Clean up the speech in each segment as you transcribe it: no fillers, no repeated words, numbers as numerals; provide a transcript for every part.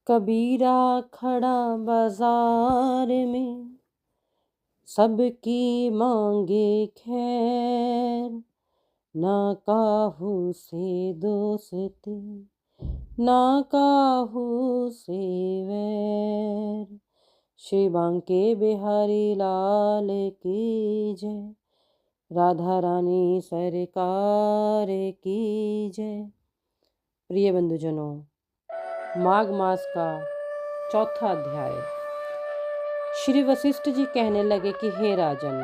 कबीरा खड़ा बाजार में, सबकी मांगे खैर। ना काहू से दोस्ती, ना काहू से वैर। श्री बांके बिहारी लाल की जय, राधा रानी सरकार की जय। प्रिय बंधुजनों, माघ मास का चौथा अध्याय। श्री वशिष्ठ जी कहने लगे कि हे राजन,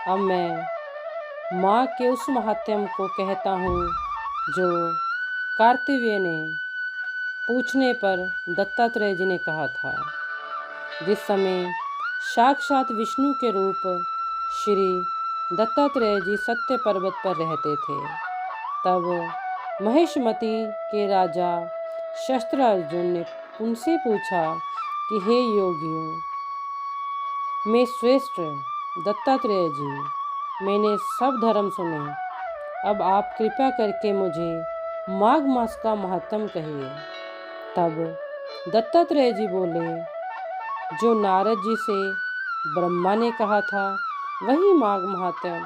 अब मैं माँ के उस महात्म्य को कहता हूँ जो कार्तिवेय ने पूछने पर दत्तात्रेय जी ने कहा था। जिस समय साक्षात विष्णु के रूप श्री दत्तात्रेय जी सत्य पर्वत पर रहते थे, तब महेशमती के राजा शस्त्रार्जुन ने उनसे पूछा कि हे योगियों, मैं श्रेष्ठ दत्तात्रेय जी, मैंने सब धर्म सुने, अब आप कृपा करके मुझे माघ मास का महत्व कहिए। तब दत्तात्रेय जी बोले, जो नारद जी से ब्रह्मा ने कहा था वही माघ महात्म्य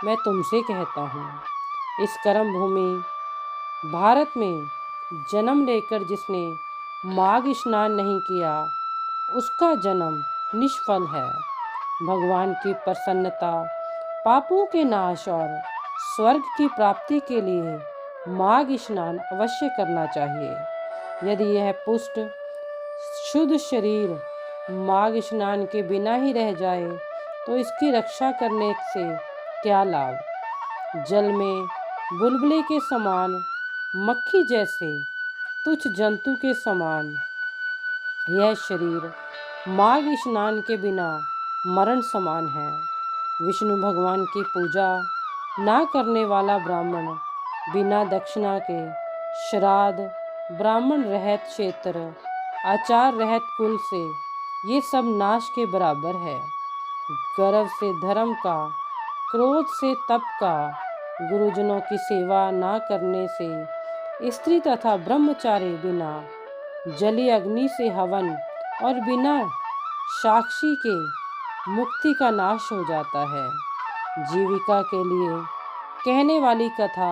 मैं तुमसे कहता हूँ। इस कर्म भूमि भारत में जन्म लेकर जिसने माघ स्नान नहीं किया, उसका जन्म निष्फल है। भगवान की प्रसन्नता, पापों के नाश और स्वर्ग की प्राप्ति के लिए माघ स्नान अवश्य करना चाहिए। यदि यह पुष्ट शुद्ध शरीर माघ स्नान के बिना ही रह जाए तो इसकी रक्षा करने से क्या लाभ। जल में बुलबुले के समान, मक्खी जैसे तुच्छ जंतु के समान यह शरीर माघ स्नान के बिना मरण समान है। विष्णु भगवान की पूजा ना करने वाला ब्राह्मण बिना दक्षिणा के, श्राद्ध, ब्राह्मण रहित क्षेत्र, आचार रहित कुल से, ये सब नाश के बराबर है। गर्व से धर्म का, क्रोध से तप का, गुरुजनों की सेवा ना करने से, स्त्री तथा ब्रह्मचारी बिना जली अग्नि से हवन और बिना साक्षी के मुक्ति का नाश हो जाता है। जीविका के लिए कहने वाली कथा,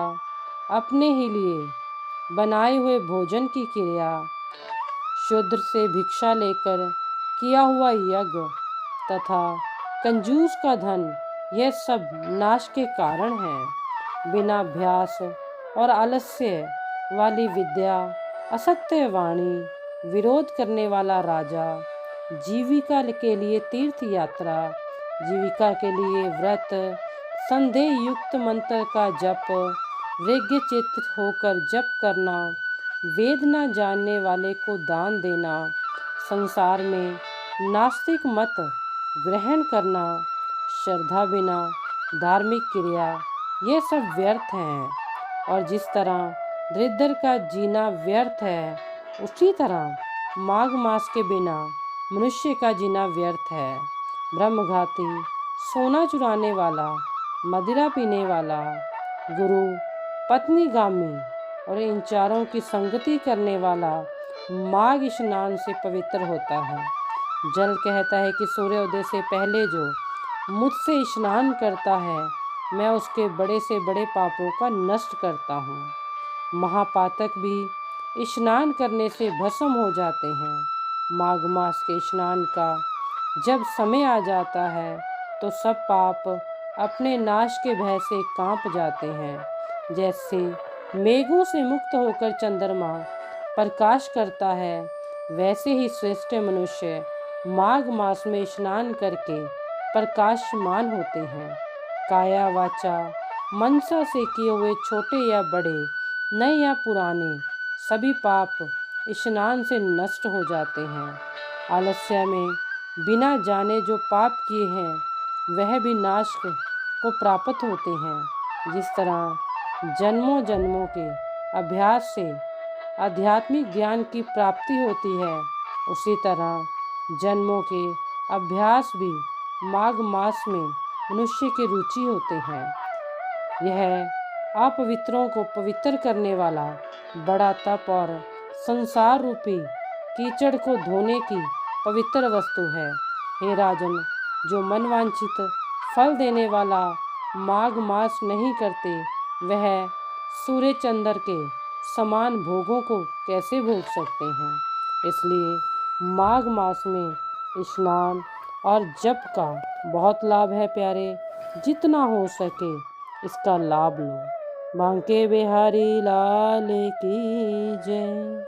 अपने ही लिए बनाए हुए भोजन की क्रिया, शूद्र से भिक्षा लेकर किया हुआ यज्ञ तथा कंजूस का धन, यह सब नाश के कारण है। बिना अभ्यास और आलस्य वाली विद्या, असत्य वाणी, विरोध करने वाला राजा, जीविका के लिए तीर्थ यात्रा, जीविका के लिए व्रत, संदेह युक्त मंत्र का जप, वृज्ञ चित्त होकर जप करना, वेद न जानने वाले को दान देना, संसार में नास्तिक मत ग्रहण करना, श्रद्धा बिना धार्मिक क्रिया, ये सब व्यर्थ हैं। और जिस तरह दरिद्र का जीना व्यर्थ है, उसी तरह माघ मास के बिना मनुष्य का जीना व्यर्थ है। ब्रह्मघाती, सोना चुराने वाला, मदिरा पीने वाला, गुरु पत्नीगामी और इन चारों की संगति करने वाला माघ स्नान से पवित्र होता है। जल कहता है कि सूर्योदय से पहले जो मुझसे स्नान करता है, मैं उसके बड़े से बड़े पापों का नष्ट करता हूँ। महापातक भी स्नान करने से भस्म हो जाते हैं। माघ मास के स्नान का जब समय आ जाता है तो सब पाप अपने नाश के भय से कांप जाते हैं। जैसे मेघों से मुक्त होकर चंद्रमा प्रकाश करता है, वैसे ही श्रेष्ठ मनुष्य माघ मास में स्नान करके प्रकाशमान होते हैं। काया वाचा मनसा से किए हुए छोटे या बड़े, नए या पुराने, सभी पाप स्नान से नष्ट हो जाते हैं। आलस्य में बिना जाने जो पाप किए हैं, वह भी नाश को प्राप्त होते हैं। जिस तरह जन्मों जन्मों के अभ्यास से आध्यात्मिक ज्ञान की प्राप्ति होती है, उसी तरह जन्मों के अभ्यास भी माघ मास में मनुष्य की रुचि होते हैं। यह अपवित्रों को पवित्र करने वाला बड़ा तप और संसार रूपी कीचड़ को धोने की पवित्र वस्तु है। हे राजन, जो मनवांछित फल देने वाला माघ मास नहीं करते, वह सूर्य चंद्र के समान भोगों को कैसे भोग सकते हैं। इसलिए माघ मास में स्नान और जप का बहुत लाभ है प्यारे। जितना हो सके इसका लाभ लो। बांके बिहारी लाल की जय।